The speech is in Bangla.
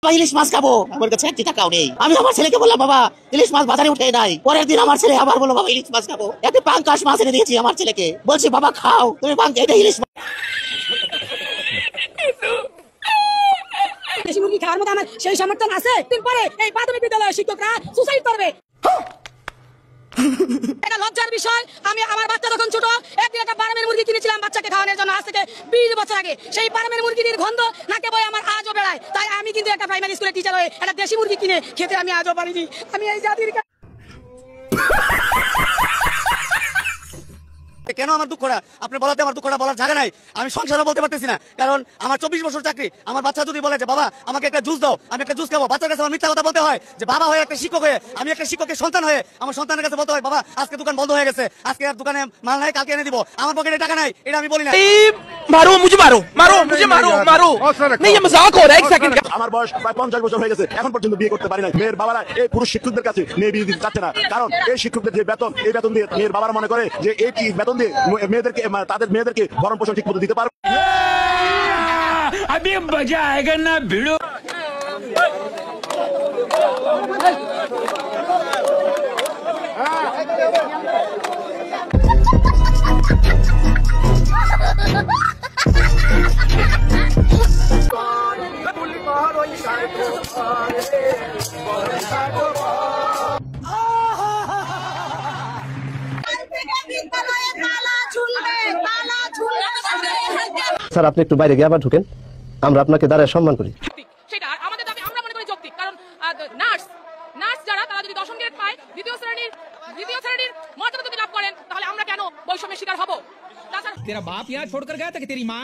ইলিশ মাছ খাবো, আমার কাছে 1 টাকাও নেই। আমি আমার ছেলেকে বললাম বাবা ইলিশ মাছ বাজারে উঠে নাই। পরের দিন আমার ছেলে আবার বলল বাবা ইলিশ মাছ খাবো। একটা পাঙ্কাশ মাছ এনে দিয়েছি আমার ছেলেকে, বলছি বাবা খাও তুমি এটা ইলিশ মাছ। দেশি মুরগি খাওয়ার মতো আমার সেই সমর্থন আছে? দিন পরে এই প্রাথমিক বিদ্যালয়ের শিক্ষকরা সুসাইড করবে। এটা লজ্জার বিষয়। আমি আমার বাচ্চা যখন ছোট একদিন একটা ফার্মের মুরগি কিনেছিলাম বাচ্চাকে খাওয়ানোর জন্য, আজ থেকে 20 বছর আগে। সেই ফার্মের মুরগির গন্ধ নাকে বয়ে আমার আজও বেড়ায়। তাই আমি কিন্তু একটা প্রাইমারি স্কুলের টিচার হয়ে একটা দেশি মুরগি কিনে খেতে আমি আজও পারিনি। আমি এই জাতির কেন আমার দুঃখটা আপনি বলাতে আমার দুঃখটা বলার জায়গা নাই। আমি সংসারও বলতে পারতেছি না, কারণ আমার 24 বছর চাকরি। আমার বাচ্চা যদি বলে যে বাবা আমাকে একটা জুস দাও, আমি একটা জুস খাবো, বাচ্চার কাছে আমার মিথ্যা কথা বলতে হয় যে বাবা হয়ে একটা শিক্ষক হয়ে, আমি একটা শিক্ষকের সন্তান হয়ে আমার সন্তানের কাছে বলতে হয় বাবা আজকে দোকান বন্ধ হয়ে গেছে, আজকে আর দোকানে মাল নাই, কালকে এনে দিব, আমার পকেটে টাকা নাই। এটা আমি বলি না। मारो मुझे मारो मारो मुझे मारो मारो नहीं ये मजाक हो रहा है। 1 सेकंड আমার বয়স প্রায় 50 বছর হয়ে গেছে, এখন পর্যন্ত বিয়ে করতে পারি না। মেয়ের বাবারা এই পুরুষ শিক্ষকদের কাছে মেয়ে বিয়ে দিতে চাচ্ছে না, কারণ এই শিক্ষকদের যে বেতন, এই বেতন দিয়ে মেয়ের বাবারা মনে করে যে এই বেতন দিয়ে মেয়েদেরকে তাদের মেয়েদেরকে ভরণ পোষণ ঠিক মতো দিতে পারবে। अभी मजा आएगा ना भिड़ो। স্যার আপনি একটু বাইরে গিয়ে আবার ঢুকেন, আমরা আপনাকে দাঁড়ায় সম্মান করি। সেটা আমাদের দাবি, আমরা মনে করি যৌক্তিক। কারণ নার্স যারা তারা যদি 10ম গ্রেড পায়, দ্বিতীয় শ্রেণীর মর্যাদা যদি লাভ করেন, তাহলে আমরা কেন বৈষম্যের শিকার হব? तेरा बाप यहाँ छोड़कर गया था कि तेरी माँ?